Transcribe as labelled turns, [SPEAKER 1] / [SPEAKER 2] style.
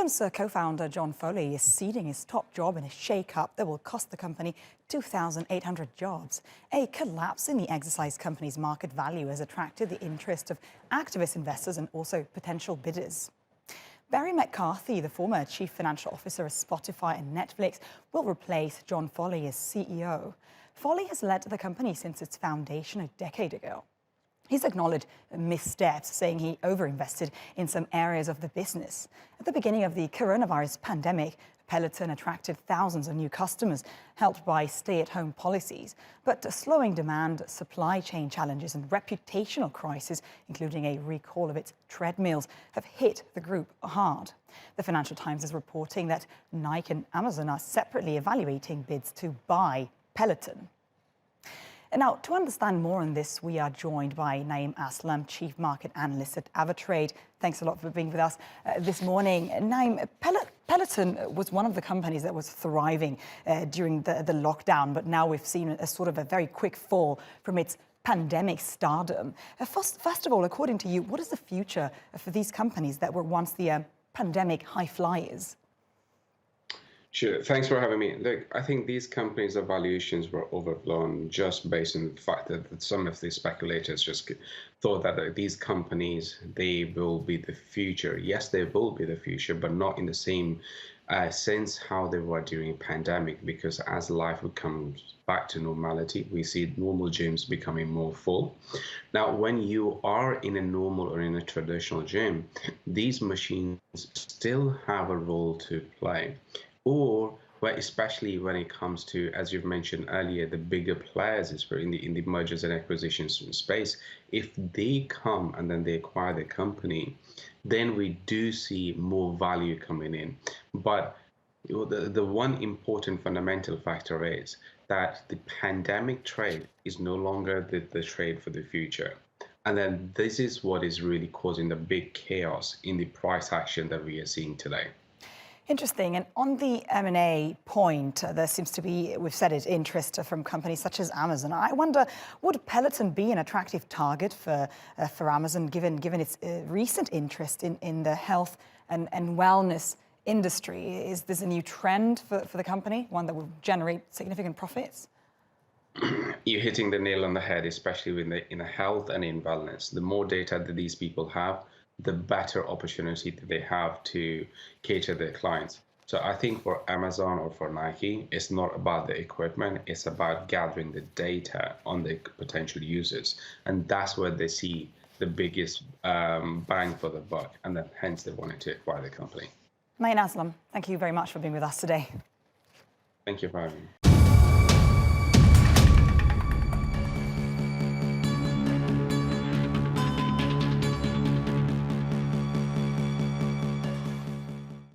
[SPEAKER 1] Peloton's co-founder John Foley is ceding his top job in a shake-up that will cost the company 2,800 jobs. A collapse in the exercise company's market value has attracted the interest of activist investors and also potential bidders. Barry McCarthy, the former chief financial officer of Spotify and Netflix, will replace John Foley as CEO. Foley has led the company since its foundation a decade ago. He's acknowledged missteps, saying he overinvested in some areas of the business. At the beginning of the coronavirus pandemic, Peloton attracted thousands of new customers, helped by stay-at-home policies. But slowing demand, supply chain challenges and reputational crisis, including a recall of its treadmills, have hit the group hard. The Financial Times is reporting that Nike and Amazon are separately evaluating bids to buy Peloton. And now, to understand more on this, we are joined by Naeem Aslam, Chief Market Analyst at Avatrade. Thanks a lot for being with us this morning. Naeem, Peloton was one of the companies that was thriving during the lockdown, but now we've seen a sort of a very quick fall from its pandemic stardom. First of all, according to you, what is the future for these companies that were once the pandemic high flyers?
[SPEAKER 2] Sure. Thanks for having me. Look, I think these companies' valuations were overblown just based on the fact that some of these speculators just thought that these companies, they will be the future. Yes, they will be the future, but not in the same sense how they were during a pandemic, because as life comes back to normality, we see normal gyms becoming more full. Now, when you are in a normal or in a traditional gym, these machines still have a role to play. Or especially when it comes to, as you've mentioned earlier, the bigger players in the mergers and acquisitions space, if they come and then they acquire the company, then we do see more value coming in. But the one important fundamental factor is that the pandemic trade is no longer the trade for the future. And then this is what is really causing the big chaos in the price action that we are seeing today.
[SPEAKER 1] Interesting. And on the M&A point, there seems to be, we've said it, interest from companies such as Amazon. I wonder, would Peloton be an attractive target for Amazon, given its recent interest in the health and wellness industry? Is this a new trend for the company, one that will generate significant profits?
[SPEAKER 2] You're hitting the nail on the head, especially in the health and in wellness. The more data that these people have, the better opportunity that they have to cater their clients. So I think for Amazon or for Nike, it's not about the equipment, it's about gathering the data on the potential users. And that's where they see the biggest bang for the buck, and then hence they wanted to acquire the company.
[SPEAKER 1] Naeem Aslam, thank you very much for being with us today.
[SPEAKER 2] Thank you for having me.